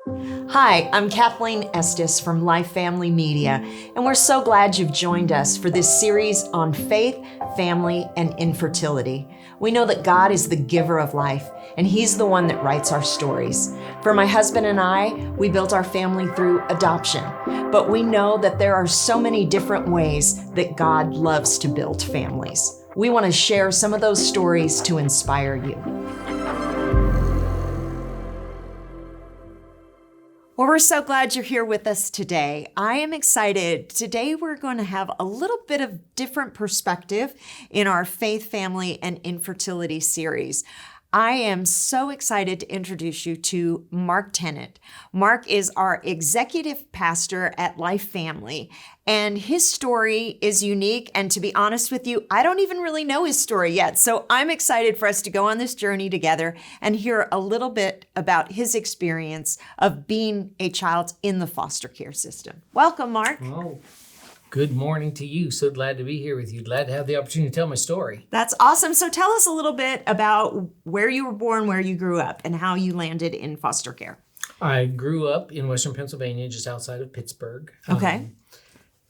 Hi, I'm Kathleen Estes from Life Family Media, and we're so glad you've joined us for this series on faith, family, and infertility. We know that God is the giver of life, and He's the one that writes our stories. For my husband and I, we built our family through adoption, but we know that there are so many different ways that God loves to build families. We want to share some of those stories to inspire you. Well, we're so glad you're here with us today. I am excited. Today, we're going to have a little bit of different perspective in our faith, family, and infertility series. I am so excited to introduce you to Mark Tennant. Mark is our executive pastor at Life Family, and his story is unique. And to be honest with you, I don't even really know his story yet. So I'm excited for us to go on this journey together and hear a little bit about his experience of being a child in the foster care system. Welcome, Mark. Oh, good morning to you. So glad to be here with you. Glad to have the opportunity to tell my story. That's awesome. So tell us a little bit about where you were born, where you grew up, and how you landed in foster care. I grew up in Western Pennsylvania, just outside of Pittsburgh. Okay.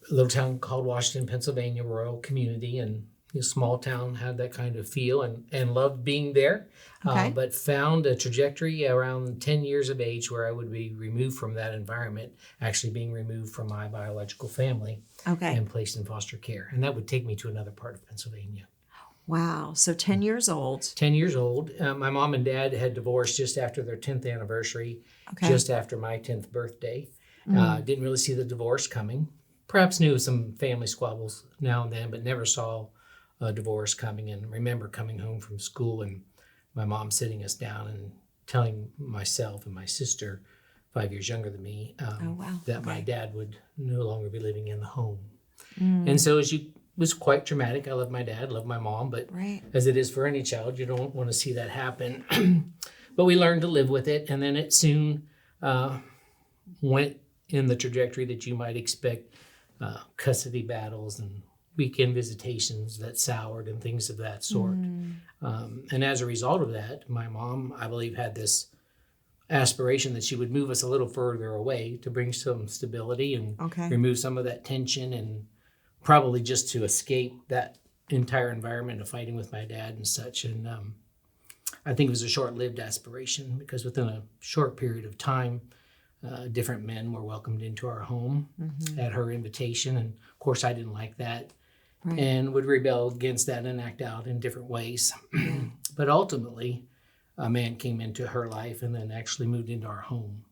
A little town called Washington, Pennsylvania, rural community, and a small town had that kind of feel and loved being there. Okay. But found a trajectory around 10 years of age where I would be removed from that environment, actually being removed from my biological family. Okay. And placed in foster care. And that would take me to another part of Pennsylvania. Wow. So 10 years old. 10 years old. My mom and dad had divorced just after their 10th anniversary, just after my 10th birthday. Didn't really see the divorce coming. Perhaps knew some family squabbles now and then, but never saw a divorce coming. And remember coming home from school and my mom sitting us down and telling myself and my sister, 5 years younger than me, that my dad would no longer be living in the home. And so it was quite traumatic. I love my dad, love my mom, but as it is for any child, you don't want to see that happen. But we learned to live with it, and then it soon went in the trajectory that you might expect, custody battles and weekend visitations that soured and things of that sort. And as a result of that, my mom, I believe, had this aspiration that she would move us a little further away to bring some stability and remove some of that tension, and probably just to escape that entire environment of fighting with my dad and such. And I think it was a short-lived aspiration, because within a short period of time, different men were welcomed into our home at her invitation. And of course, I didn't like that and would rebel against that and act out in different ways. But ultimately, a man came into her life and then actually moved into our home.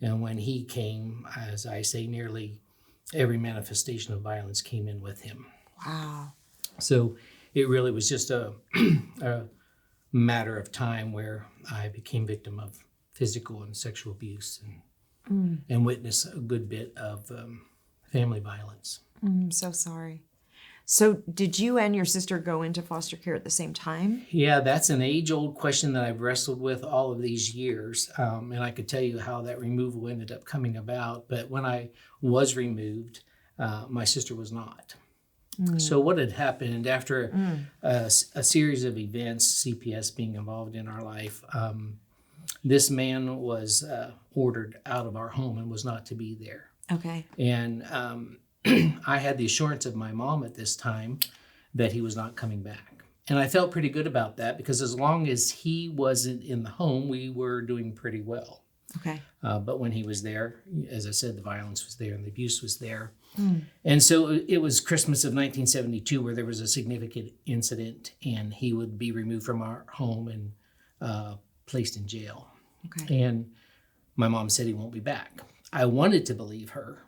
And when he came, as I say, nearly every manifestation of violence came in with him. Wow. So it really was just a matter of time where I became victim of physical and sexual abuse and witnessed a good bit of family violence. I'm so sorry. So did you and your sister go into foster care at the same time? Yeah, that's an age-old question that I've wrestled with all of these years. And I could tell you how that removal ended up coming about. But when I was removed, my sister was not. So what had happened after a series of events, CPS being involved in our life, this man was ordered out of our home and was not to be there. Okay. And I had the assurance of my mom at this time that he was not coming back. And I felt pretty good about that, because as long as he wasn't in the home, we were doing pretty well. Okay. But when he was there, as I said, the violence was there and the abuse was there. And so it was Christmas of 1972 where there was a significant incident, and he would be removed from our home and placed in jail. Okay. And my mom said he won't be back. I wanted to believe her,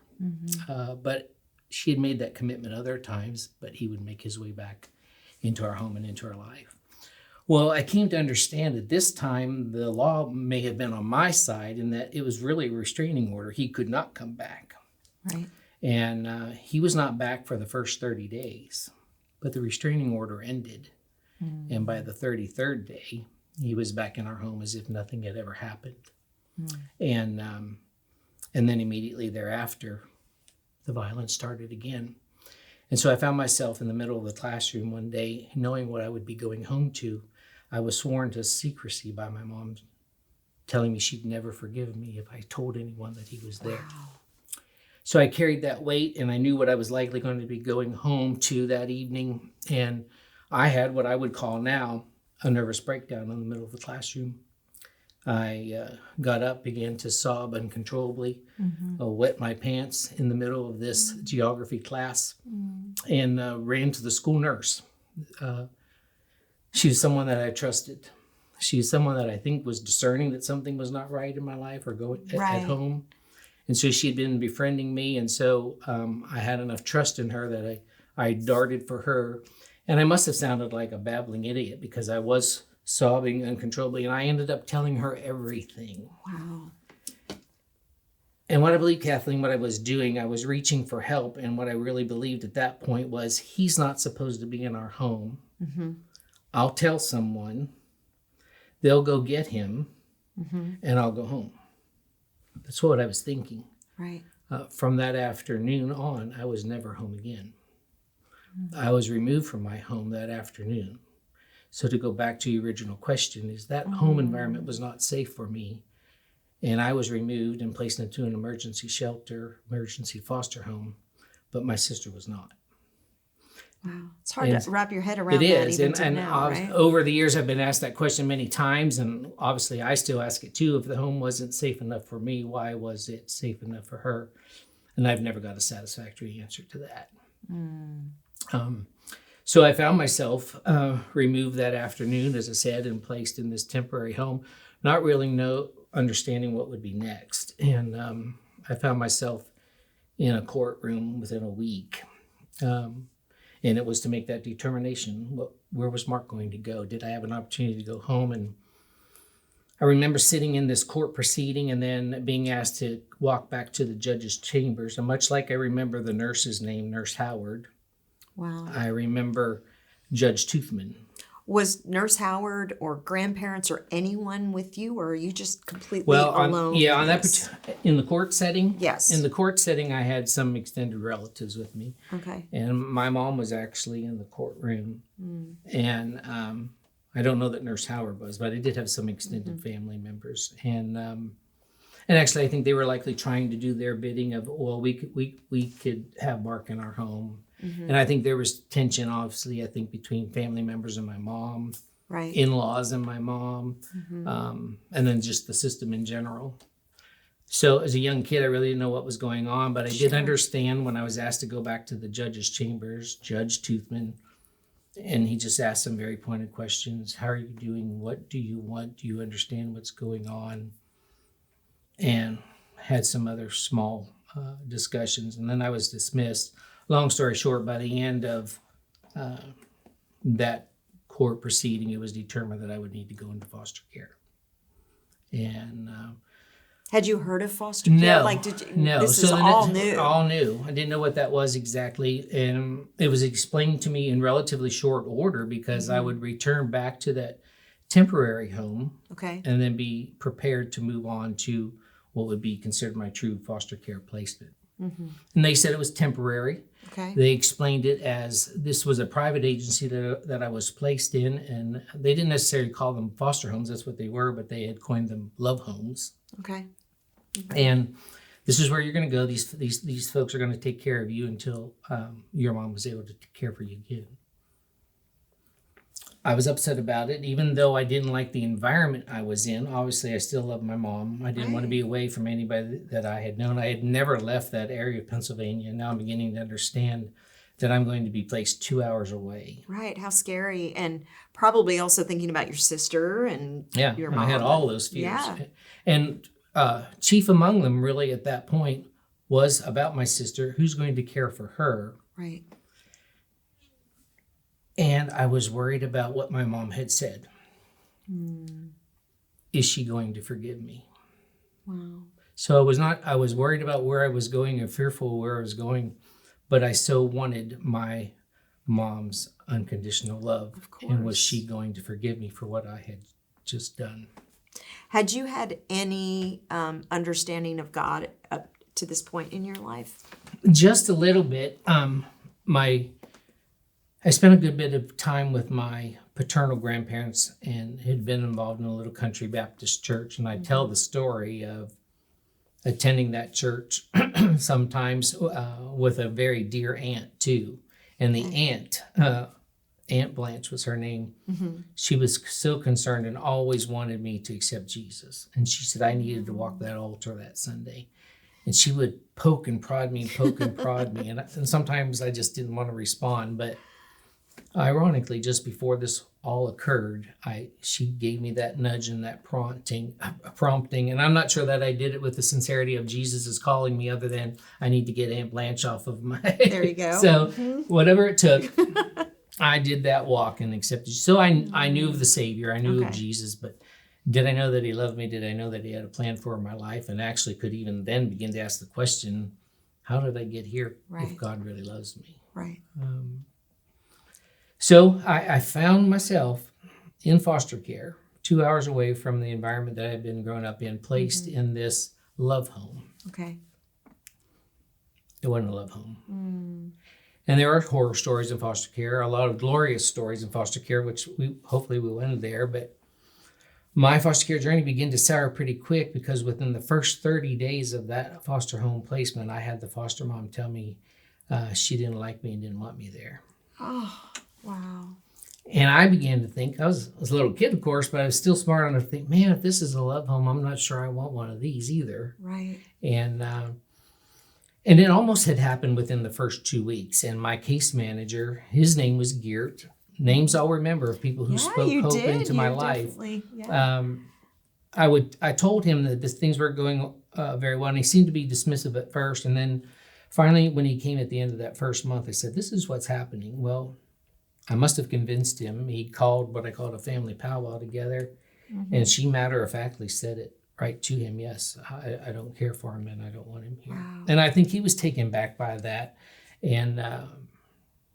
but she had made that commitment other times, but he would make his way back into our home and into our life. Well, I came to understand that this time the law may have been on my side, in that it was really a restraining order. He could not come back. Right. And he was not back for the first 30 days, but the restraining order ended. And by the 33rd day, he was back in our home as if nothing had ever happened. And then immediately thereafter, the violence started again. And so I found myself in the middle of the classroom one day, knowing what I would be going home to. I was sworn to secrecy by my mom telling me she'd never forgive me if I told anyone that he was there. Wow. So I carried that weight, and I knew what I was likely going to be going home to that evening. And I had what I would call now a nervous breakdown in the middle of the classroom. I got up, began to sob uncontrollably, wet my pants in the middle of this geography class, and ran to the school nurse. She was someone that I trusted. She was someone that I think was discerning that something was not right in my life or going at home. And so she had been befriending me. And so I had enough trust in her that I darted for her. And I must have sounded like a babbling idiot because I was sobbing uncontrollably. And I ended up telling her everything. Wow. And what I believe, Kathleen, what I was doing, I was reaching for help. And what I really believed at that point was, he's not supposed to be in our home. I'll tell someone, they'll go get him, and I'll go home. That's what I was thinking. Right. From that afternoon on, I was never home again. I was removed from my home that afternoon. So to go back to your original question, is that home environment was not safe for me. And I was removed and placed into an emergency shelter, emergency foster home, but my sister was not. Wow. It's hard to wrap your head around it that is. even And now, right? over the years, I've been asked that question many times, and obviously I still ask it too. If the home wasn't safe enough for me, why was it safe enough for her? And I've never got a satisfactory answer to that. So I found myself removed that afternoon, as I said, and placed in this temporary home, not really understanding what would be next. And I found myself in a courtroom within a week. And it was to make that determination. Where was Mark going to go? Did I have an opportunity to go home? And I remember sitting in this court proceeding and then being asked to walk back to the judge's chambers. And much like I remember the nurse's name, Nurse Howard, wow. I remember Judge Toothman. Was Nurse Howard or grandparents or anyone with you, or are you just completely alone? In the court setting. Yes. In the court setting, I had some extended relatives with me. Okay. And my mom was actually in the courtroom. And I don't know that Nurse Howard was, but I did have some extended family members. And actually, I think they were likely trying to do their bidding of, well, we could have Mark in our home. And I think there was tension, obviously, I think, between family members and my mom, right, in-laws and my mom, and then just the system in general. So as a young kid, I really didn't know what was going on, but I did understand when I was asked to go back to the judge's chambers, Judge Toothman, and he just asked some very pointed questions. How are you doing? What do you want? Do you understand what's going on? And had some other small discussions, and then I was dismissed. Long story short, by the end of that court proceeding, it was determined that I would need to go into foster care. And had you heard of foster care? No, No. This is all new. All new. I didn't know what that was exactly, and it was explained to me in relatively short order because I would return back to that temporary home, and then be prepared to move on to what would be considered my true foster care placement. And they said it was temporary. They explained it as this was a private agency that I was placed in, and they didn't necessarily call them foster homes. That's what they were, but they had coined them love homes. And this is where you're going to go. These folks are going to take care of you until your mom was able to care for you again. I was upset about it, even though I didn't like the environment I was in. Obviously, I still love my mom. I didn't want to be away from anybody that I had known. I had never left that area of Pennsylvania. Now I'm beginning to understand that I'm going to be placed 2 hours away. Right. How scary. And probably also thinking about your sister and your mom. I had all those fears. Yeah. And chief among them, really, at that point, was about my sister. Who's going to care for her? Right. And I was worried about what my mom had said. Is she going to forgive me? Wow. So I was worried about where I was going and fearful where I was going, but I so wanted my mom's unconditional love. Of course. And was she going to forgive me for what I had just done? Had you had any understanding of God up to this point in your life? Just a little bit. I spent a good bit of time with my paternal grandparents and had been involved in a little country Baptist church. And I tell the story of attending that church sometimes with a very dear aunt too. And the aunt, Aunt Blanche was her name. She was so concerned and always wanted me to accept Jesus. And she said I needed to walk that altar that Sunday. And she would poke and prod me. And sometimes I just didn't want to respond. But ironically, just before this all occurred, she gave me that nudge and that prompting. And I'm not sure that I did it with the sincerity of Jesus is calling me, other than I need to get Aunt Blanche off of my... There you go. So whatever it took, I did that walk and accepted. So I knew of the Savior. I knew of Jesus, but did I know that he loved me? Did I know that he had a plan for my life? And actually could even then begin to ask the question, how did I get here if God really loves me? Right. So I found myself in foster care, 2 hours away from the environment that I had been growing up in, placed in this love home. Okay. It wasn't a love home. And there are horror stories in foster care, a lot of glorious stories in foster care, which hopefully we'll end there. But my foster care journey began to sour pretty quick, because within the first 30 days of that foster home placement, I had the foster mom tell me she didn't like me and didn't want me there. Oh, wow. And I began to think, I was a little kid, of course, but I was still smart enough to think, man, if this is a love home, I'm not sure I want one of these either. Right. And it almost had happened within the first 2 weeks. And my case manager, his name was Geert. Names I'll remember of people who spoke hope into my life. Yeah. I told him that things were going very well, and he seemed to be dismissive at first. And then finally, when he came at the end of that first month, I said, this is what's happening. Well, I must have convinced him. He called what I called a family powwow together, and she matter-of-factly said it right to him. Yes, I don't care for him, and I don't want him here. Wow. And I think he was taken back by that, and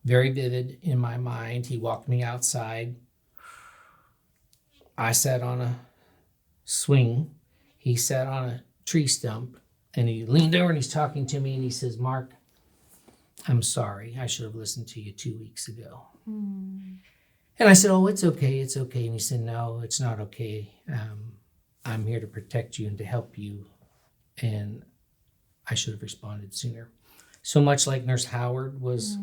very vivid in my mind. He walked me outside. I sat on a swing. He sat on a tree stump, and he leaned over and he's talking to me, and he says, Mark, I'm sorry. I should have listened to you 2 weeks ago. And I said, oh, it's okay. It's okay. And he said, no, it's not okay. I'm here to protect you and to help you. And I should have responded sooner. So much like Nurse Howard was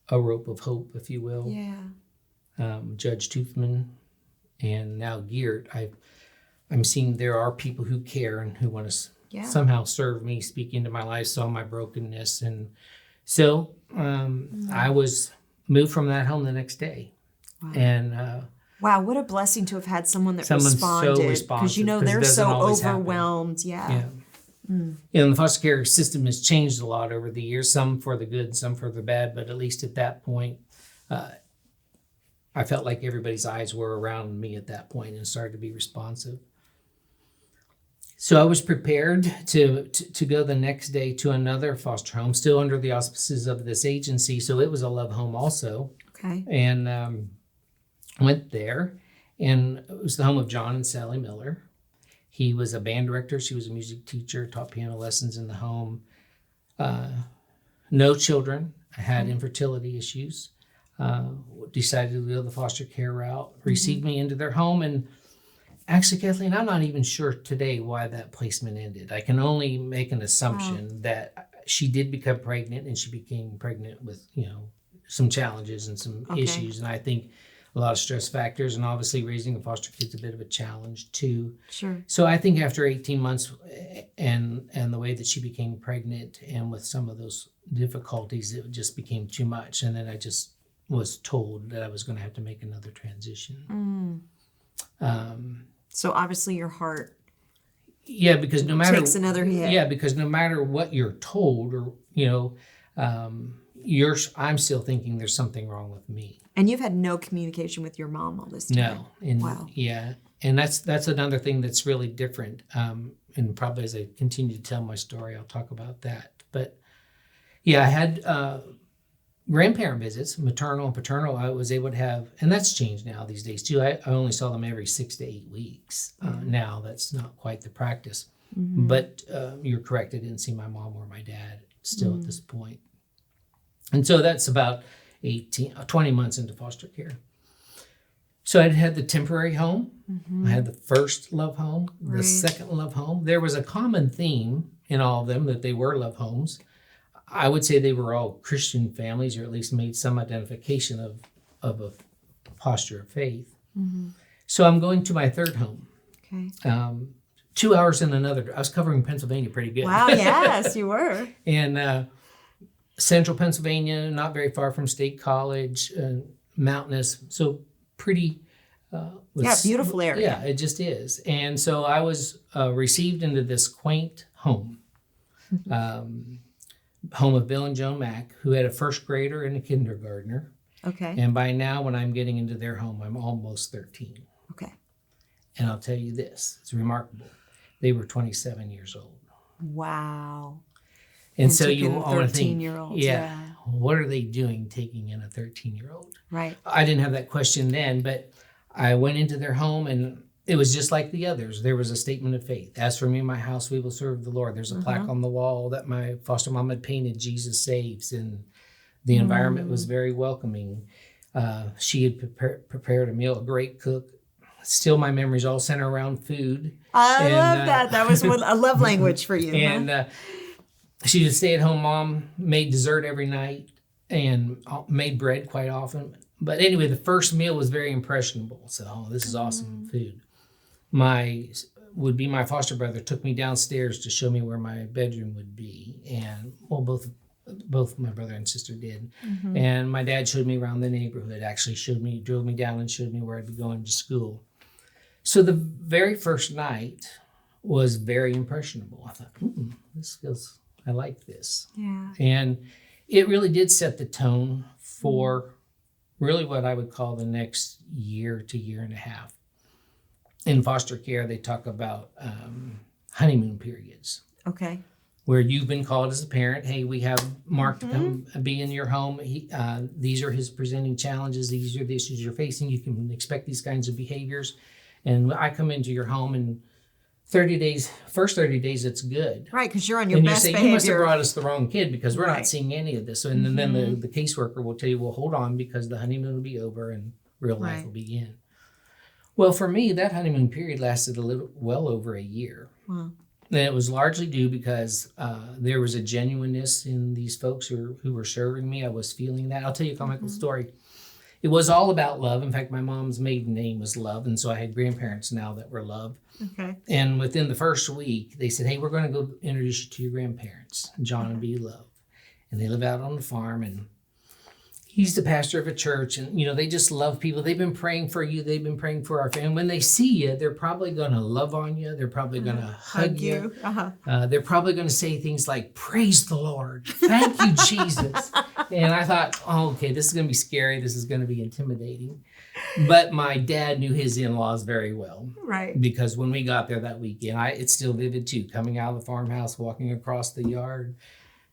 a rope of hope, if you will. Yeah. Judge Toothman and now Geert, I'm seeing there are people who care and who want to somehow serve me, speak into my life, saw my brokenness. And so I was moved from that home the next day. Wow. And wow, what a blessing to have had someone that so responded. responsive, Because you know they're so overwhelmed. Yeah. You know, the foster care system has changed a lot over the years, some for the good, some for the bad, but at least at that point, I felt like everybody's eyes were around me at that point and started to be responsive. So I was prepared to go the next day to another foster home, still under the auspices of this agency. So it was a love home also. Okay. And went there, and it was the home of John and Sally Miller. He was a band director. She was a music teacher, taught piano lessons in the home. No children, had infertility issues. Decided to go the foster care route, received me into their home. And actually, Kathleen, I'm not even sure today why that placement ended. I can only make an assumption that she did become pregnant, and she became pregnant with, some challenges and some issues. And I think a lot of stress factors, and obviously raising a foster kid's a bit of a challenge too. Sure. So I think after 18 months and the way that she became pregnant and with some of those difficulties, it just became too much. And then I just was told that I was going to have to make another transition. So obviously your heart because no matter takes another hit. Yeah, because no matter what you're told, or I'm still thinking there's something wrong with me. And you've had no communication with your mom all this time. No. Wow. Yeah. And that's another thing that's really different. And probably as I continue to tell my story, I'll talk about that. But yeah, I had grandparent visits, maternal and paternal. I was able to have, and that's changed now these days too. I only saw them every 6 to 8 weeks. Now that's not quite the practice. But you're correct. I didn't see my mom or my dad still at this point. And so that's about 20 months into foster care. So I had the temporary home. Mm-hmm. I had the first love home, the Right. second love home. There was a common theme in all of them that they were love homes. I would say they were all Christian families, or at least made some identification of a posture of faith. Mm-hmm. So I'm going to my third home. Okay. 2 hours in another. I was covering Pennsylvania pretty good. Wow, yes, you were. And central Pennsylvania, not very far from State College, mountainous, so pretty. Beautiful area. Yeah, it just is. And so I was received into this quaint home, home of Bill and Joan Mack, who had a first grader and a kindergartner. Okay. And by now, when I'm getting into their home, I'm almost 13. Okay. And I'll tell you this, it's remarkable. They were 27 years old. Wow. And so you want to think, 13-year-olds, yeah, what are they doing taking in a 13-year-old? Right. I didn't have that question then, but I went into their home and it was just like the others. There was a statement of faith. As for me and my house, we will serve the Lord. There's a plaque on the wall that my foster mom had painted, Jesus Saves. And the environment was very welcoming. She had prepared a meal, a great cook. Still, my memories all center around food. I love that. That was a love language for you. And she was a stay-at-home mom, made dessert every night, and made bread quite often. But anyway, the first meal was very impressionable. So, this is awesome food. My foster brother took me downstairs to show me where my bedroom would be, and both my brother and sister did. And my dad showed me around the neighborhood. Actually, drove me down and showed me where I'd be going to school. So the very first night was very impressionable. I thought, I like this. Yeah. And it really did set the tone for really what I would call the next year to year and a half. In foster care, they talk about honeymoon periods. Okay. Where you've been called as a parent. Hey, we have Mark to come be in your home. These are his presenting challenges. These are the issues you're facing. You can expect these kinds of behaviors. And I come into your home and 30 days, first 30 days, it's good. Right, because you're on your And best you say, behavior. you must have brought us the wrong kid because we're Right. not seeing any of this. And then the caseworker will tell you, well, hold on, because the honeymoon will be over and real life Right. will begin. Well, for me, that honeymoon period lasted well over a year. Wow. And it was largely due because there was a genuineness in these folks who were serving me. I was feeling that. I'll tell you a comical story. It was all about love. In fact, my mom's maiden name was Love, and so I had grandparents now that were Love. Okay. And within the first week, they said, hey, we're going to go introduce you to your grandparents, John and B. Love. And they live out on the farm, and he's the pastor of a church, and, they just love people. They've been praying for you. They've been praying for our family. When they see you, they're probably going to love on you. They're probably going to hug you. They're probably going to say things like, praise the Lord. Thank you, Jesus. And I thought, okay, this is going to be scary. This is going to be intimidating. But my dad knew his in-laws very well. Right. Because when we got there that weekend, it's still vivid too. Coming out of the farmhouse, walking across the yard,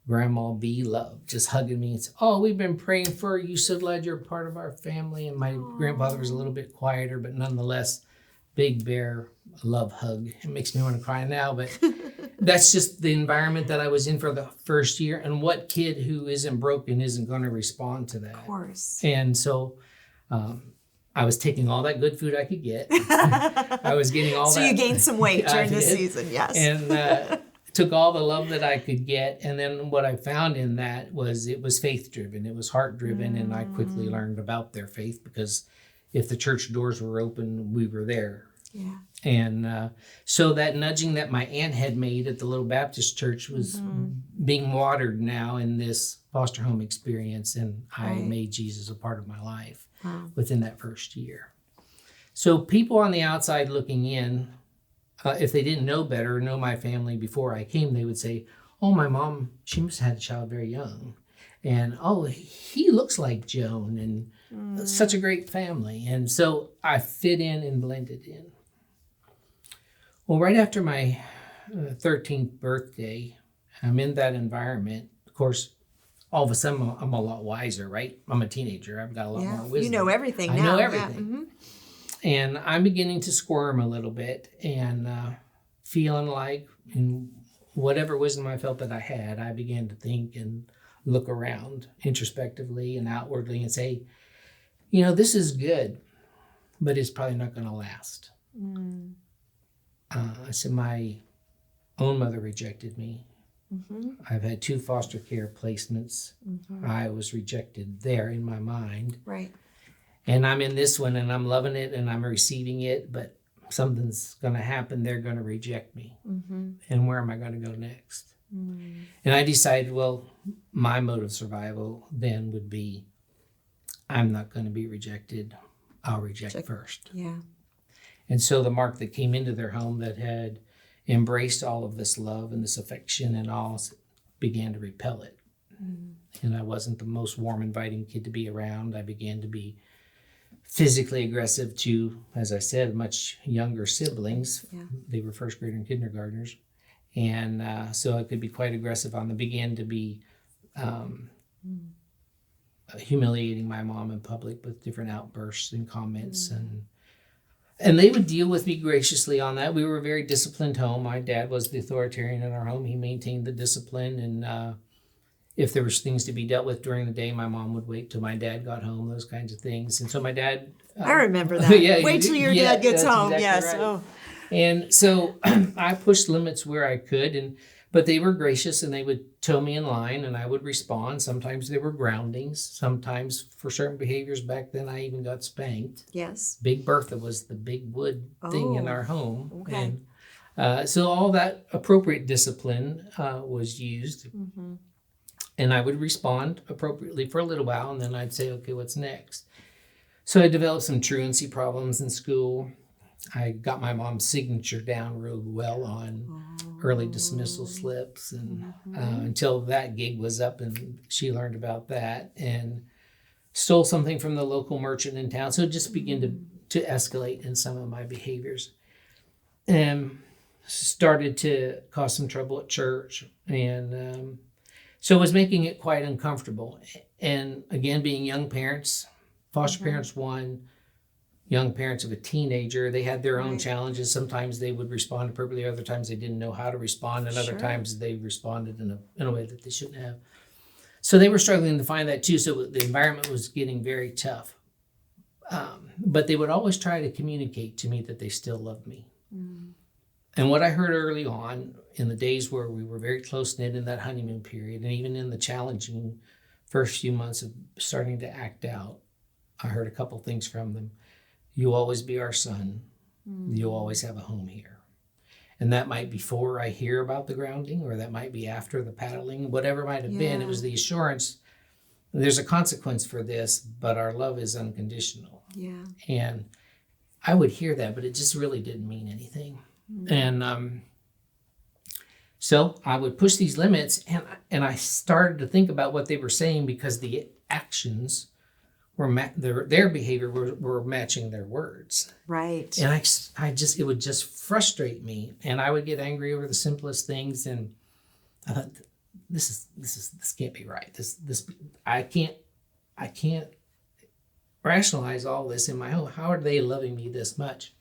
Grandma B. Love just hugging me and said, oh, we've been praying for you. So glad you're a part of our family. And my grandfather was a little bit quieter, but nonetheless, big bear love hug. It makes me want to cry now, but that's just the environment that I was in for the first year. And what kid who isn't broken isn't going to respond to that? Of course. And so I was taking all that good food I could get. I was getting all that. So you gained some weight during the season, yes. And took all the love that I could get. And then what I found in that was it was faith-driven. It was heart-driven. And I quickly learned about their faith because if the church doors were open, we were there. Yeah. And so that nudging that my aunt had made at the little Baptist church was being watered now in this foster home experience. And I made Jesus a part of my life within that first year. So people on the outside looking in, if they didn't know better, know my family before I came, they would say, oh, my mom, she must have had a child very young. And, oh, he looks like Joan, and such a great family. And so I fit in and blended in. Well, right after my 13th birthday, I'm in that environment. Of course, all of a sudden, I'm a lot wiser, right? I'm a teenager. I've got a lot more wisdom. You know everything now. I know everything. And I'm beginning to squirm a little bit and feeling like in whatever wisdom I felt that I had, I began to think and look around introspectively and outwardly and say, this is good. but it's probably not going to last. I said, my own mother rejected me. I've had 2 foster care placements. I was rejected there in my mind. Right. And I'm in this one and I'm loving it and I'm receiving it, but something's going to happen. They're going to reject me. And where am I going to go next? And I decided, well, my mode of survival then would be, I'm not going to be rejected. I'll reject first. Yeah. And so the Mark that came into their home that had embraced all of this love and this affection and all began to repel it. And I wasn't the most warm, inviting kid to be around. I began to be physically aggressive to, as I said, much younger siblings. Yeah. They were first grader and kindergartners. And so I could be quite aggressive on them. Began to be humiliating my mom in public with different outbursts and comments. And they would deal with me graciously on that. We were a very disciplined home. My dad was the authoritarian in our home. He maintained the discipline. And if there was things to be dealt with during the day, my mom would wait till my dad got home, those kinds of things. And so my dad... I remember that. Yeah, wait till your dad gets home. Exactly Yes. right. Oh. And so I pushed limits where I could, but they were gracious and they would toe me in line and I would respond. Sometimes they were groundings. Sometimes for certain behaviors back then, I even got spanked. Yes. Big Bertha was the big wood thing in our home. Okay. And so all that appropriate discipline was used. And I would respond appropriately for a little while and then I'd say, okay, what's next? So I developed some truancy problems in school. I got my mom's signature down real well on early dismissal slips and until that gig was up and she learned about that and stole something from the local merchant in town. So it just began to escalate in some of my behaviors and started to cause some trouble at church. And so it was making it quite uncomfortable. And again, being young parents, foster parents one, young parents of a teenager, they had their own challenges. Sometimes they would respond appropriately, other times they didn't know how to respond, and other times they responded in a way that they shouldn't have. So they were struggling to find that too. So the environment was getting very tough. But they would always try to communicate to me that they still loved me. And what I heard early on in the days where we were very close-knit in that honeymoon period, and even in the challenging first few months of starting to act out, I heard a couple things from them. You'll always be our son. You'll always have a home here. And that might be before I hear about the grounding, or that might be after the paddling, whatever it might have been. It was the assurance, there's a consequence for this, but our love is unconditional. Yeah. And I would hear that, but it just really didn't mean anything. And so I would push these limits, and I started to think about what they were saying because the actions were their behavior were matching their words. Right. And I just, it would just frustrate me, and I would get angry over the simplest things. And I thought, this can't be right. This I can't rationalize all this in my home. How are they loving me this much?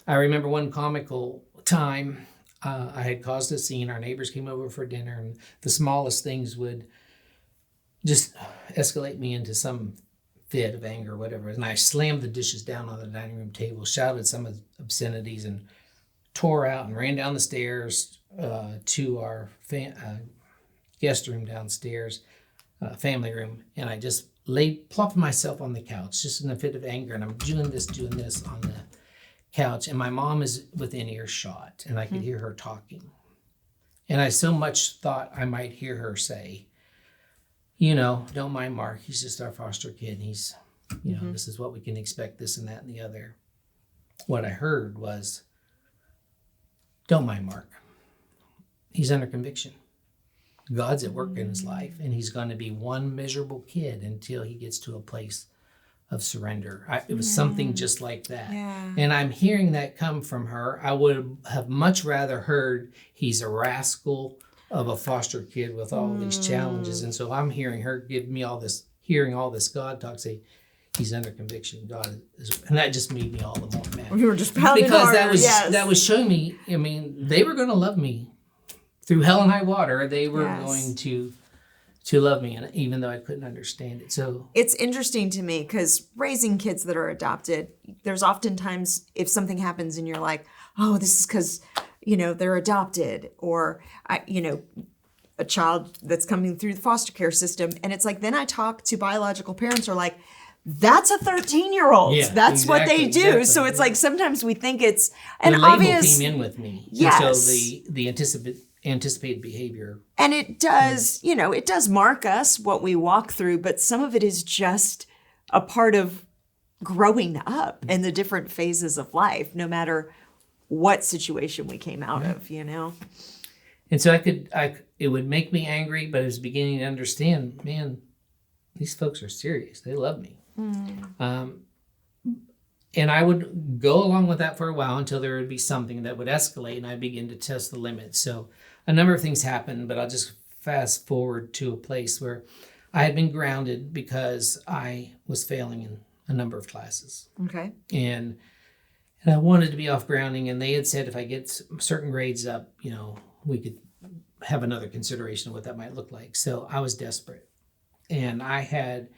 I remember one comical time I had caused a scene. Our neighbors came over for dinner, and the smallest things would just escalate me into some fit of anger or whatever. And I slammed the dishes down on the dining room table, shouted some obscenities, and tore out and ran down the stairs to our guest room downstairs, family room. And I just plopped myself on the couch just in a fit of anger. And I'm doing this on the couch. And my mom is within earshot, and I could hear her talking. And I so much thought I might hear her say, don't mind Mark. He's just our foster kid. He's, this is what we can expect, this and that and the other. What I heard was, don't mind Mark. He's under conviction. God's at work in his life, and he's going to be one miserable kid until he gets to a place of surrender. It was something just like that. Yeah. And I'm hearing that come from her. I would have much rather heard he's a rascal of a foster kid with all these challenges. And so I'm hearing her give me hearing all this God talk, say, he's under conviction. God is, and that just made me all the more mad. You were just pounding because harder, that was showing me, they were going to love me through hell and high water. They were going to to love me, and even though I couldn't understand it. So it's interesting to me because raising kids that are adopted, there's oftentimes if something happens and you're like, oh, this is because, they're adopted, or, a child that's coming through the foster care system. And it's like, then I talk to biological parents who are like, that's a 13-year-old. Yeah, That's what they do. exactly, So it's like sometimes we think it's the an label obvious. came in with me. Yes. And so the anticipated behavior. And it does, it does mark us what we walk through, but some of it is just a part of growing up and the different phases of life, no matter what situation we came out of, And so it would make me angry, but I was beginning to understand, man, these folks are serious. They love me. And I would go along with that for a while until there would be something that would escalate and I begin to test the limits. So a number of things happened, but I'll just fast forward to a place where I had been grounded because I was failing in a number of classes. Okay. And I wanted to be off grounding, and they had said if I get certain grades up, we could have another consideration of what that might look like. So I was desperate. And I had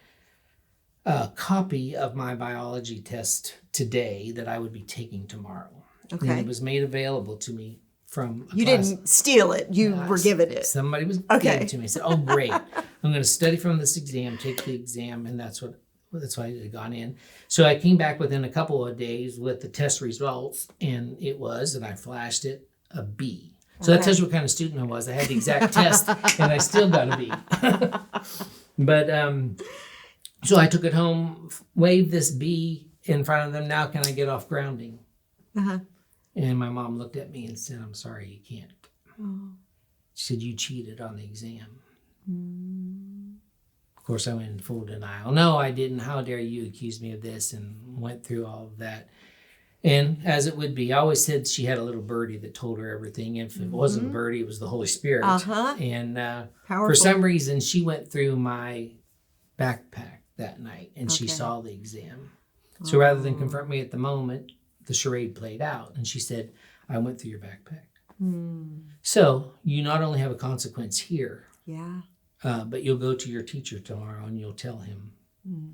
a copy of my biology test today that I would be taking tomorrow. Okay. And it was made available to me from a You class. didn't steal it. You were given it. Somebody was giving it to me. I said, oh, great. I'm going to study from this exam, take the exam, and that's why I had gone in. So I came back within a couple of days with the test results, and it was, and I flashed it, a B. So that tells you what kind of student I was. I had the exact test, and I still got a B. But so I took it home, waved this B in front of them. Now can I get off grounding? Uh-huh. And my mom looked at me and said, I'm sorry, you can't. Oh. She said, you cheated on the exam. Of course, I went in full denial. No, I didn't. How dare you accuse me of this? And went through all of that. And as it would be, I always said she had a little birdie that told her everything. And if it wasn't a birdie, it was the Holy Spirit. Uh-huh. And for some reason, she went through my backpack that night, and she saw the exam. So rather than confront me at the moment, the charade played out. And she said, I went through your backpack. So you not only have a consequence here, but you'll go to your teacher tomorrow and you'll tell him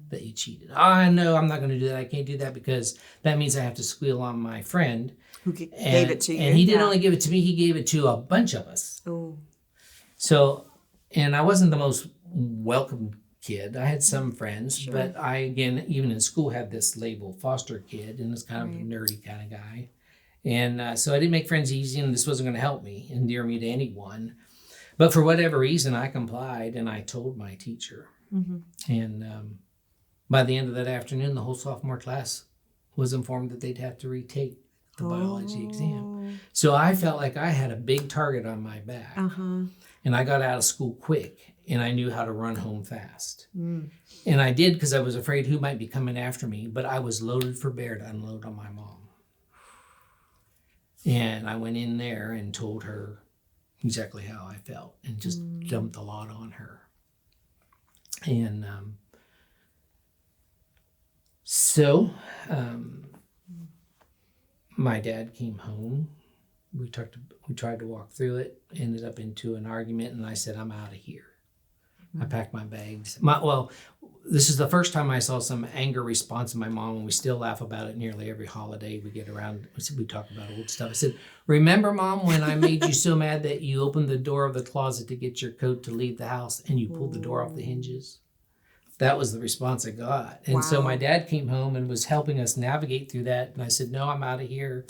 that you cheated. Oh, no, I'm not going to do that. I can't do that because that means I have to squeal on my friend. Who gave it to you. And he didn't only give it to me, he gave it to a bunch of us. Oh. So, and I wasn't the most welcome kid. I had some friends, but I, again, even in school, had this label, foster kid, and was kind of a nerdy kind of guy. And so I didn't make friends easy, and this wasn't going to help me, endear me to anyone. But for whatever reason, I complied, and I told my teacher. And by the end of that afternoon, the whole sophomore class was informed that they'd have to retake the biology exam. So I felt like I had a big target on my back. And I got out of school quick, and I knew how to run home fast. And I did because I was afraid who might be coming after me, but I was loaded for bear to unload on my mom. And I went in there and told her exactly how I felt and just dumped a lot on her. And so my dad came home. We tried to walk through it, ended up into an argument, and I said, I'm out of here. I packed my bags. This is the first time I saw some anger response in my mom, and we still laugh about it nearly every holiday we get around. We talk about old stuff. I said, remember, Mom, when I made you so mad that you opened the door of the closet to get your coat to leave the house and you pulled the door off the hinges? That was the response I got. And so my dad came home and was helping us navigate through that. And I said, no, I'm out of here.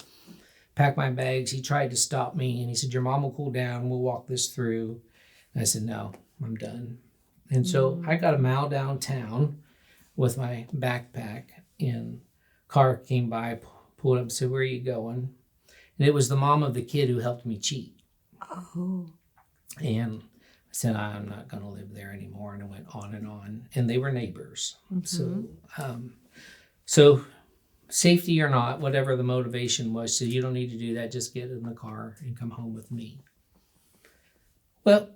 Pack my bags. He tried to stop me, and he said, your mom will cool down. We'll walk this through. And I said, no, I'm done. And so I got a mile downtown with my backpack, and car came by, pulled up and said, where are you going? And it was the mom of the kid who helped me cheat. Oh. And I said, I'm not going to live there anymore. And I went on. And they were neighbors. So safety or not, whatever the motivation was, so you don't need to do that. Just get in the car and come home with me. Well,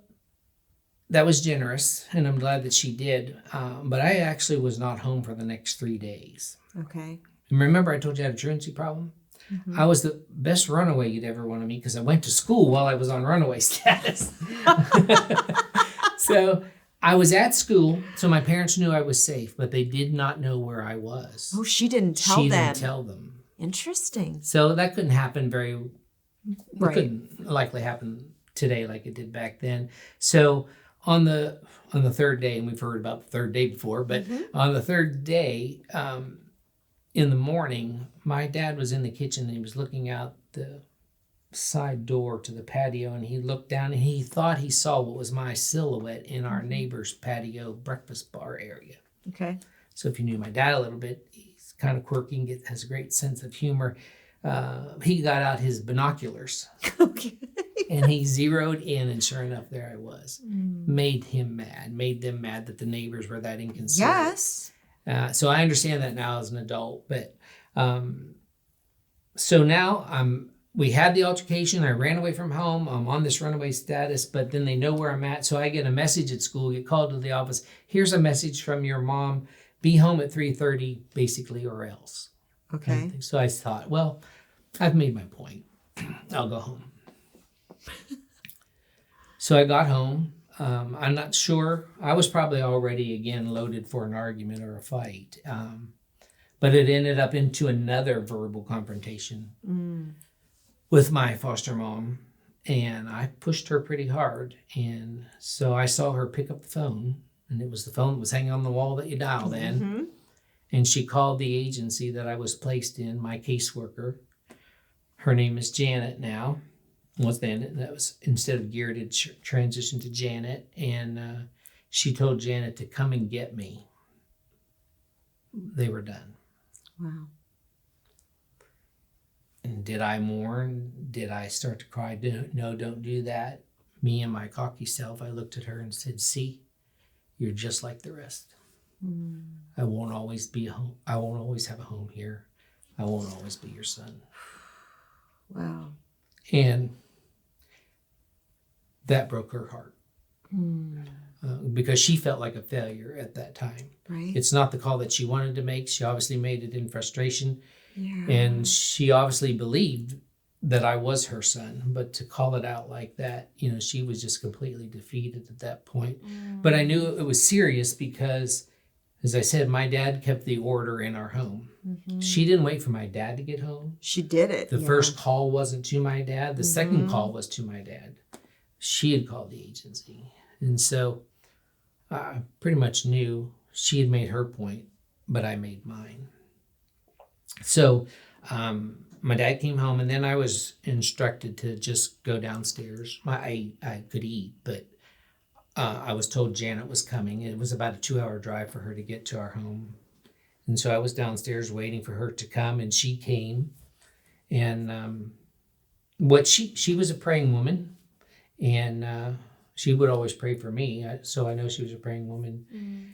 that was generous, and I'm glad that she did. But I actually was not home for the next 3 days. Okay. And remember I told you I had a truancy problem? I was the best runaway you'd ever want to meet because I went to school while I was on runaway status. So I was at school, so my parents knew I was safe, but they did not know where I was. Oh, she didn't tell them. She didn't tell them. Interesting. So that couldn't happen Right. couldn't likely happen today like it did back then. So on the third day, and we've heard about the third day before, but on the third day, in the morning, my dad was in the kitchen and he was looking out the side door to the patio, and he looked down and he thought he saw what was my silhouette in our neighbor's patio breakfast bar area. Okay. So if you knew my dad a little bit, he's kind of quirky, has a great sense of humor. He got out his binoculars. Okay. And he zeroed in, and sure enough, there I was. Made him mad. Made them mad that the neighbors were that inconsiderate. Yes. So I understand that now as an adult. But so now we had the altercation. I ran away from home. I'm on this runaway status, but then they know where I'm at. So I get a message at school, get called to the office. Here's a message from your mom. Be home at 3:30, basically, or else. Okay. So I thought, well, I've made my point. I'll go home. So I got home. I'm not sure. I was probably already, again, loaded for an argument or a fight. But it ended up into another verbal confrontation with my foster mom. And I pushed her pretty hard. And so I saw her pick up the phone. And it was the phone that was hanging on the wall that you dialed in. And she called the agency that I was placed in, my caseworker. Her name is Janet now. Was then, that was instead of Garrett, it transitioned to Janet. And she told Janet to come and get me. They were done. Wow. And did I mourn? Did I start to cry? No, don't do that. Me and my cocky self, I looked at her and said, see, you're just like the rest. I won't always be home. I won't always have a home here. I won't always be your son. Wow. And that broke her heart because she felt like a failure at that time. Right. It's not the call that she wanted to make. She obviously made it in frustration. Yeah. And she obviously believed that I was her son, but to call it out like that, she was just completely defeated at that point. But I knew it was serious because, as I said, my dad kept the order in our home. She didn't wait for my dad to get home. She did it. The first call wasn't to my dad. The second call was to my dad. She had called the agency. And so I pretty much knew she had made her point, but I made mine. So my dad came home, and then I was instructed to just go downstairs. I could eat, but I was told Janet was coming. It was about a 2-hour drive for her to get to our home. And so I was downstairs waiting for her to come, and she came. And she was a praying woman, and she would always pray for me. So I know she was a praying woman.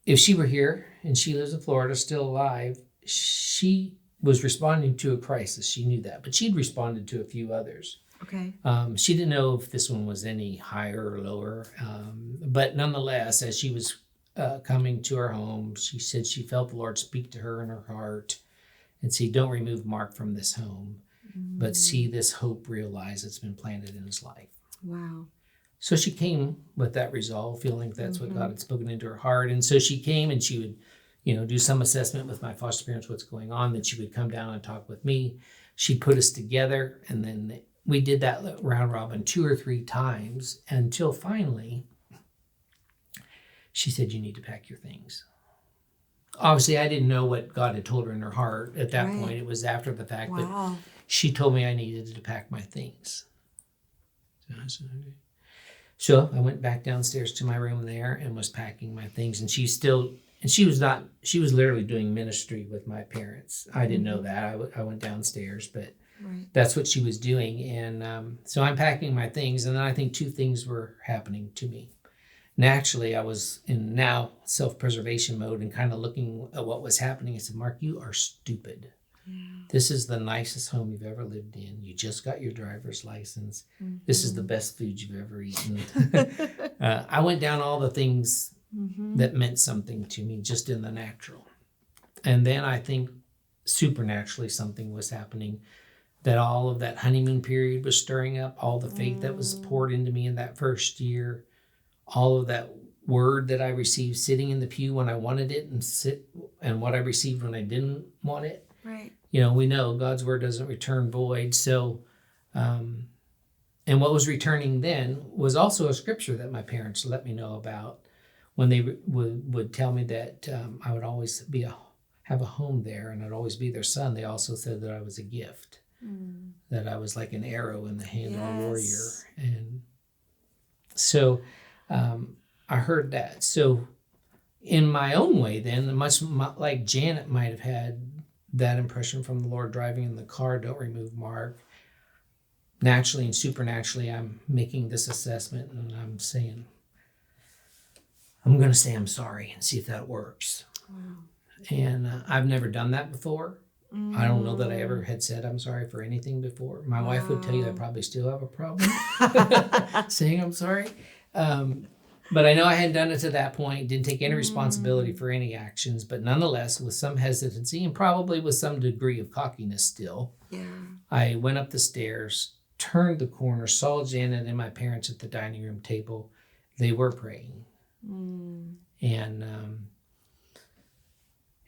If she were here, and she lives in Florida, still alive, she was responding to a crisis. She knew that, but she'd responded to a few others. Okay. She didn't know if this one was any higher or lower, but nonetheless, as she was coming to our home, she said she felt the Lord speak to her in her heart and say, don't remove Mark from this home, but see this hope realized that's been planted in his life. Wow. So she came with that resolve, feeling that's what God had spoken into her heart. And so she came, and she would do some assessment with my foster parents, what's going on. Then she would come down and talk with me. She'd put us together, and then we did that round robin 2 or 3 times until finally she said, you need to pack your things. Obviously, I didn't know what God had told her in her heart at that point. It was after the fact, but she told me I needed to pack my things. So I said, okay. So I went back downstairs to my room there and was packing my things, and she was literally doing ministry with my parents. I didn't know that. I went downstairs, but that's what she was doing. And so I'm packing my things, and then I think 2 things were happening to me. Naturally, I was in now self-preservation mode and kind of looking at what was happening. I said, Mark, you are stupid. This is the nicest home you've ever lived in. You just got your driver's license. This is the best food you've ever eaten. I went down all the things that meant something to me just in the natural. And then I think supernaturally something was happening, that all of that honeymoon period was stirring up, all the faith that was poured into me in that first year, all of that word that I received sitting in the pew when I wanted it and what I received when I didn't want it. Right. We know God's word doesn't return void. So, and what was returning then was also a scripture that my parents let me know about when they would tell me that I would always have a home there and I'd always be their son. They also said that I was a gift, that I was like an arrow in the hand of a warrior. And so I heard that. So in my own way then, much like Janet might have had that impression from the Lord driving in the car, don't remove Mark. Naturally and supernaturally, I'm making this assessment and I'm saying, I'm going to say I'm sorry and see if that works. Wow. And I've never done that before. I don't know that I ever had said I'm sorry for anything before. My wife would tell you I probably still have a problem saying I'm sorry. But I know I hadn't done it to that point, didn't take any responsibility for any actions, but nonetheless, with some hesitancy and probably with some degree of cockiness still, I went up the stairs, turned the corner, saw Janet and my parents at the dining room table. They were praying.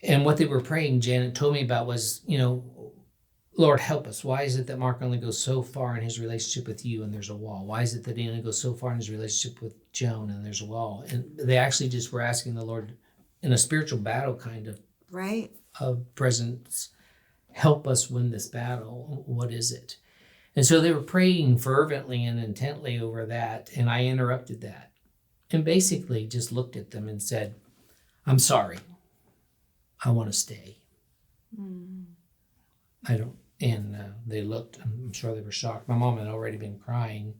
And what they were praying, Janet told me about was, Lord, help us. Why is it that Mark only goes so far in his relationship with you and there's a wall? Why is it that he only goes so far in his relationship with Joan and there's a wall? And they actually just were asking the Lord in a spiritual battle kind of of presence, help us win this battle. What is it? And so they were praying fervently and intently over that. And I interrupted that and basically just looked at them and said, I'm sorry. I want to stay. I don't. And they looked, I'm sure they were shocked. My mom had already been crying.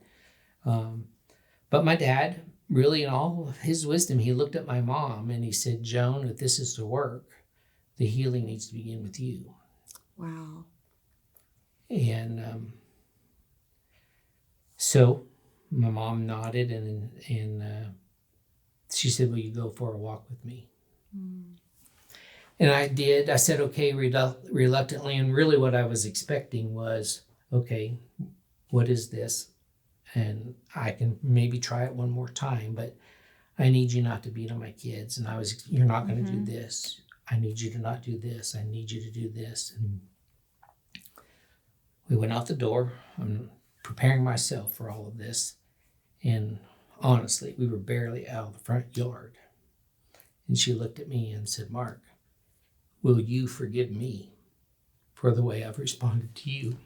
But my dad, really in all of his wisdom, he looked at my mom and he said, Joan, if this is to work, the healing needs to begin with you. Wow. And so my mom nodded and she said, will you go for a walk with me? And I did. I said, okay, reluctantly. And really what I was expecting was, okay, what is this? And I can maybe try it one more time, but I need you not to beat on my kids. And you're not going to do this. I need you to not do this. I need you to do this. And we went out the door. I'm preparing myself for all of this. And honestly, we were barely out of the front yard. And she looked at me and said, Mark, will you forgive me for the way I've responded to you?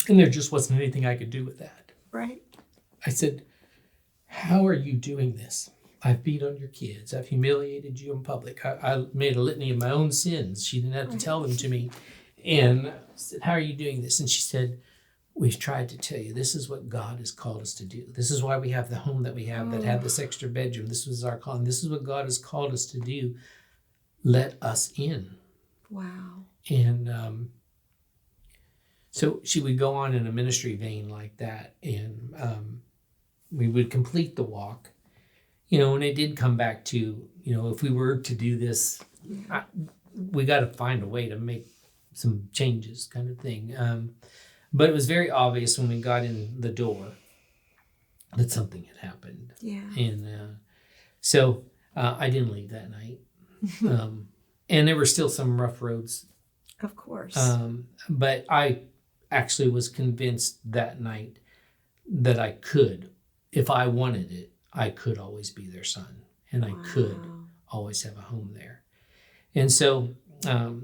And there just wasn't anything I could do with that. Right. I said, how are you doing this? I've beat on your kids. I've humiliated you in public. I made a litany of my own sins. She didn't have to tell them to me. And I said, how are you doing this? And she said, we've tried to tell you, this is what God has called us to do. This is why we have the home that we have that had this extra bedroom. This was our calling. This is what God has called us to do. Let us in. Wow. And so she would go on in a ministry vein like that. And we would complete the walk. And it did come back to, if we were to do this, we got to find a way to make some changes kind of thing. But it was very obvious when we got in the door that something had happened. Yeah. And so I didn't leave that night. And there were still some rough roads. Of course. But I actually was convinced that night that I could, if I wanted it, I could always be their son. And I could always have a home there. And so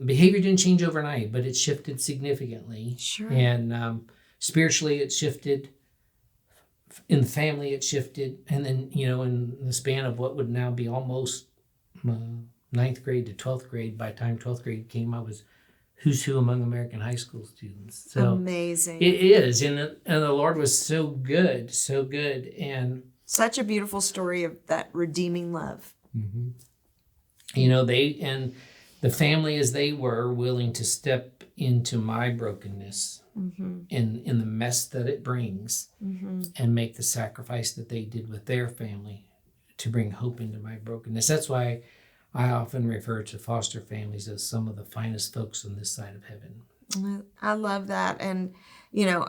behavior didn't change overnight, but it shifted significantly. Sure. And spiritually, it shifted. In the family, it shifted. And then, in the span of what would now be almost 9th grade to 12th grade, by the time 12th grade came, I was who's who among American high school students. So amazing. It is. And the Lord was so good, so good. And such a beautiful story of that redeeming love. Mm-hmm. The family as they were willing to step into my brokenness in the mess that it brings and make the sacrifice that they did with their family to bring hope into my brokenness. That's why I often refer to foster families as some of the finest folks on this side of heaven. I love that. And, you know,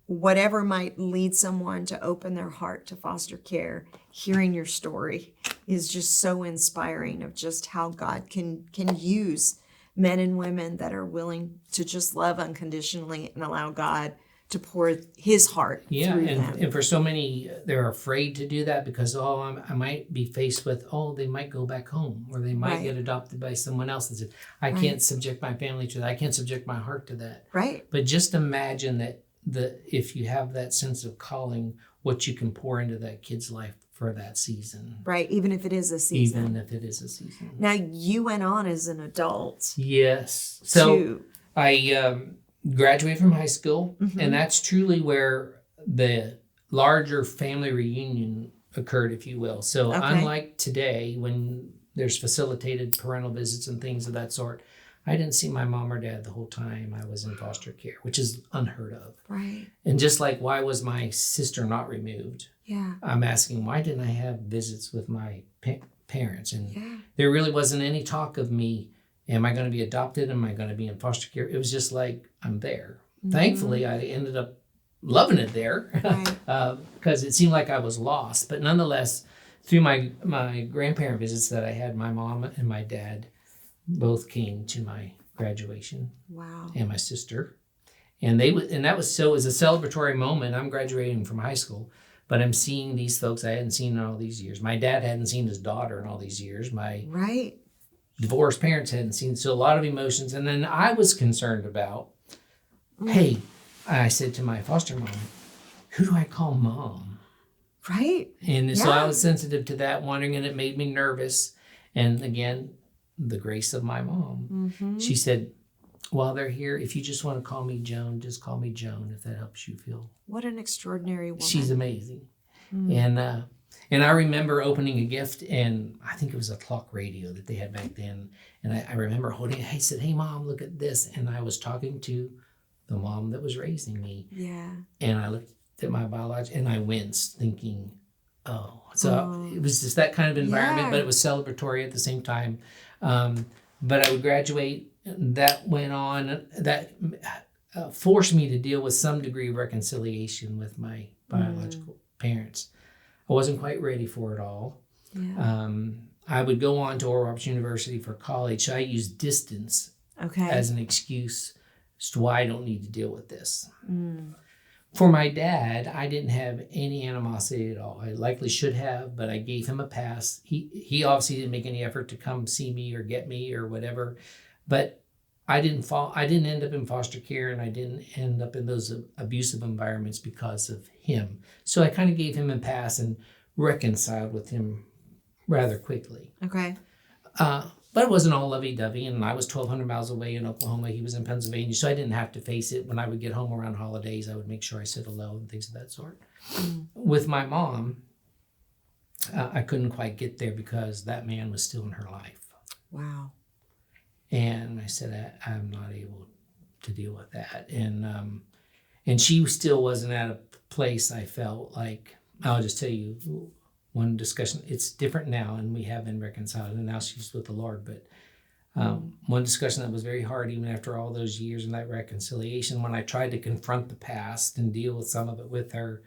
whatever might lead someone to open their heart to foster care, hearing your story is just so inspiring of just how God can use men and women that are willing to just love unconditionally and allow God to pour his heart through them. And for so many, they're afraid to do that because, I might be faced with, they might go back home, or they might get adopted by someone else. And I can't subject my family to that. I can't subject my heart to that. Right. But just imagine that if you have that sense of calling, what you can pour into that kid's life for that season. Right, even if it is a season. Even if it is a season. Now, you went on as an adult. Yes. So I graduated from high school, and that's truly where the larger family reunion occurred, if you will. So unlike today, when there's facilitated parental visits and things of that sort, I didn't see my mom or dad the whole time I was in foster care, which is unheard of. Right. And just like, why was my sister not removed? Yeah. I'm asking, why didn't I have visits with my parents? And there really wasn't any talk of me, am I going to be adopted? Am I going to be in foster care? It was just like, I'm there. Thankfully, I ended up loving it there because it seemed like I was lost. But nonetheless, through my grandparent visits that I had, my mom and my dad both came to my graduation. Wow. And my sister. And that was a celebratory moment. I'm graduating from high school, but I'm seeing these folks I hadn't seen in all these years. My dad hadn't seen his daughter in all these years. My divorced parents hadn't seen. So a lot of emotions. And then I was concerned about, hey, I said to my foster mom, who do I call mom? Right. And so I was sensitive to that, wondering, and it made me nervous. And again, the grace of my mom. She said, while they're here, if you just want to call me Joan, just call me Joan, if that helps you feel. What an extraordinary woman. She's amazing. And I remember opening a gift, and I think it was a clock radio that they had back then. And I remember holding it. I said, hey, Mom, look at this. And I was talking to the mom that was raising me. Yeah. And I looked at my biological, and I winced, thinking, So it was just that kind of environment, but it was celebratory at the same time. But I would graduate. That went on. That forced me to deal with some degree of reconciliation with my biological parents. I wasn't quite ready for it all. Yeah. I would go on to Oral Roberts University for college. So I used distance as an excuse as to why I don't need to deal with this. For my dad, I didn't have any animosity at all. I likely should have, but I gave him a pass. He obviously didn't make any effort to come see me or get me or whatever. But I didn't end up in foster care, and I didn't end up in those abusive environments because of him. So I kind of gave him a pass and reconciled with him rather quickly. Okay. But it wasn't all lovey-dovey, and I was 1,200 miles away in Oklahoma. He was in Pennsylvania, so I didn't have to face it. When I would get home around holidays, I would make sure I said hello and things of that sort. With my mom, I couldn't quite get there because that man was still in her life. Wow. And I said, I'm not able to deal with that. And she still wasn't at a place I felt like, I'll just tell you, one discussion, it's different now, and we have been reconciled, and now she's with the Lord. But one discussion that was very hard, even after all those years and that reconciliation, when I tried to confront the past and deal with some of it with her,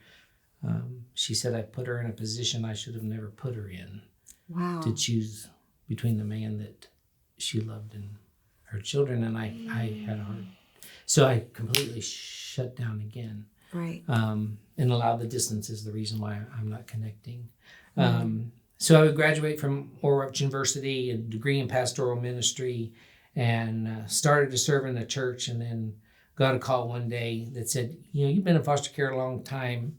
she said I put her in a position I should have never put her in. Wow. To choose between the man that she loved and her children, and I had a heart. So I completely shut down again. Right. And allowed the distance is the reason why I'm not connecting. So I would graduate from Oral Roberts University, a degree in pastoral ministry, and started to serve in the church, and then got a call one day that said, you've been in foster care a long time.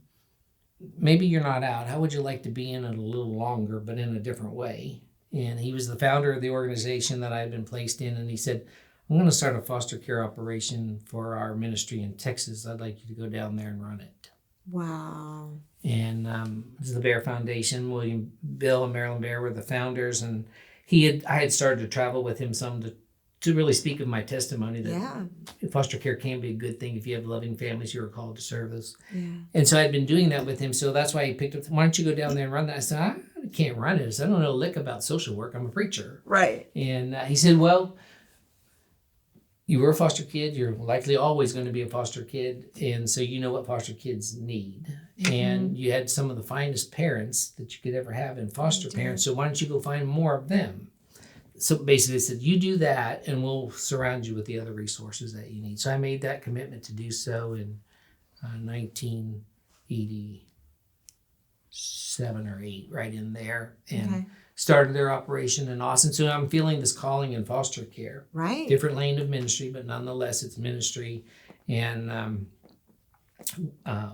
Maybe you're not out. How would you like to be in it a little longer, but in a different way? And he was the founder of the organization that I had been placed in, and he said, I'm going to start a foster care operation for our ministry in Texas. I'd like you to go down there and run it. Wow. And this is the Bear Foundation. Bill and Marilyn Bear were the founders, and I had started to travel with him some to really speak of my testimony that foster care can be a good thing if you have loving families who are called to serve those. Yeah. And so I'd been doing that with him, so that's why he picked up, why don't you go down there and run that? I said, I can't run it. I said, I don't know a lick about social work. I'm a preacher. Right. And he said, well, you were a foster kid, you're likely always going to be a foster kid, and so you know what foster kids need. And you had some of the finest parents that you could ever have in foster parents, so why don't you go find more of them? So basically they said, you do that and we'll surround you with the other resources that you need. So I made that commitment to do so in 1987 or 8, right in there, and started their operation in Austin. So I'm feeling this calling in foster care. Right. Different lane of ministry, but nonetheless it's ministry. And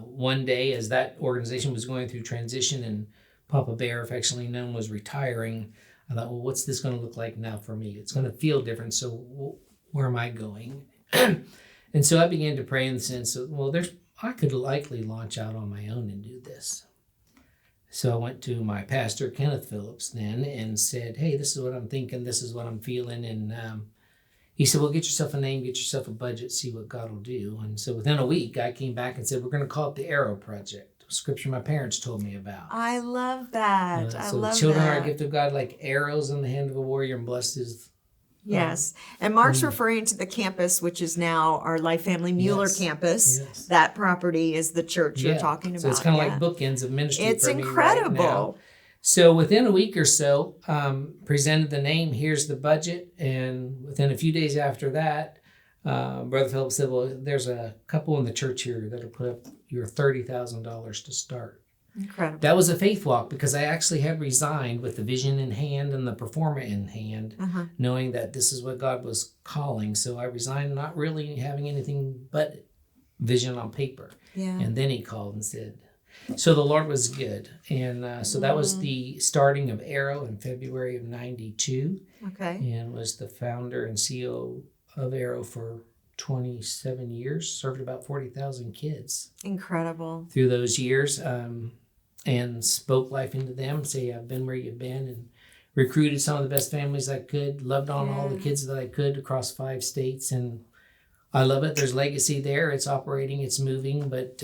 one day as that organization was going through transition and Papa Bear, affectionately known, was retiring, I thought, well, what's this going to look like now for me? It's going to feel different. So where am I going? And so I began to pray in the sense of, well, I could likely launch out on my own and do this. So I went to my pastor, Kenneth Phillips, then and said, hey, this is what I'm thinking. This is what I'm feeling. And he said, well, get yourself a name, get yourself a budget, see what God will do. And so within a week, I came back and said, we're going to call it the Arrow Project. Scripture my parents told me about. I love that. So children are a gift of God, like arrows in the hand of a warrior, and blessed is. Yes. And Mark's referring to the campus, which is now our Life Family Mueller campus. Yes. That property is the church you're talking about. So it's kind of like bookends of ministry. It's for incredible. Me right now. So within a week or so, presented the name, here's the budget. And within a few days after that, Brother Phillips said, well, there's a couple in the church here that'll put up your $30,000 to start. Incredible. That was a faith walk because I actually had resigned with the vision in hand and the performer in hand, knowing that this is what God was calling. So I resigned, not really having anything but vision on paper. Yeah. And then he called and said, so the Lord was good. And so that was the starting of Arrow in February of 92. Okay. And was the founder and CEO of Arrow for 27 years, served about 40,000 kids. Incredible. Through those years, and spoke life into them, say, I've been where you've been, and recruited some of the best families I could, loved on all the kids that I could across 5 states, and I love it. There's legacy there. It's operating, it's moving, but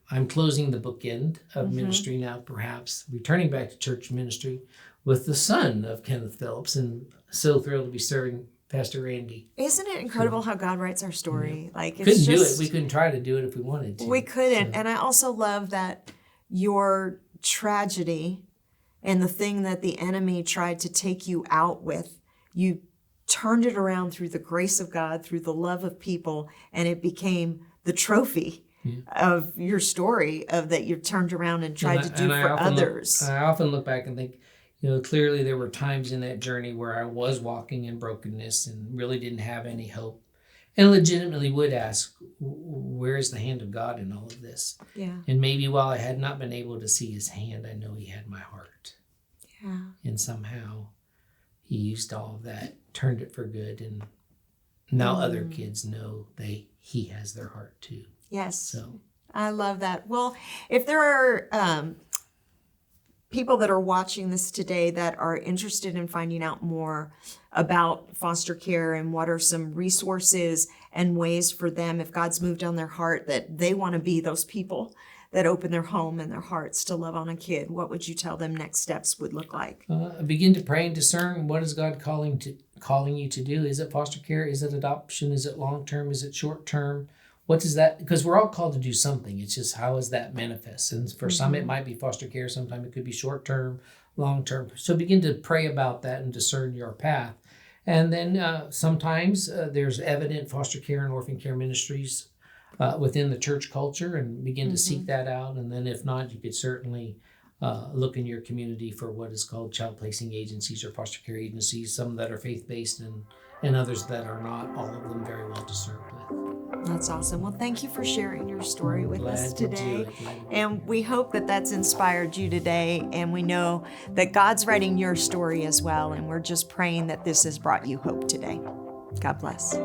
I'm closing the bookend of ministry now, perhaps returning back to church ministry with the son of Kenneth Phillips, and so thrilled to be serving Pastor Randy. Isn't it incredible how God writes our story? Like, it's do it. We couldn't try to do it if we wanted to. We couldn't. So. And I also love that your tragedy and the thing that the enemy tried to take you out with, you turned it around through the grace of God, through the love of people, and it became the trophy of your story of that you turned around and tried to do for others. I often look back and think, clearly there were times in that journey where I was walking in brokenness and really didn't have any hope, and legitimately would ask, where is the hand of God in all of this? Yeah. And maybe while I had not been able to see his hand, I know he had my heart. Yeah. And somehow he used all of that, turned it for good, and now other kids know he has their heart too. Yes. So I love that. Well, if there are people that are watching this today that are interested in finding out more about foster care and what are some resources and ways for them, if God's moved on their heart that they want to be those people that open their home and their hearts to love on a kid, what would you tell them next steps would look like? Begin to pray and discern, what is God calling you to do? Is it foster care? Is it adoption? Is it long-term? Is it short-term? What is that? Because we're all called to do something. It's just, how is that manifest? And for some, it might be foster care. Sometimes it could be short-term, long-term. So begin to pray about that and discern your path. And then sometimes there's evident foster care and orphan care ministries within the church culture, and begin to seek that out. And then if not, you could certainly look in your community for what is called child placing agencies or foster care agencies, some that are faith-based and others that are not, all of them very well discerned with. That's awesome. Well, thank you for sharing your story with us today. And we hope that that's inspired you today. And we know that God's writing your story as well. And we're just praying that this has brought you hope today. God bless.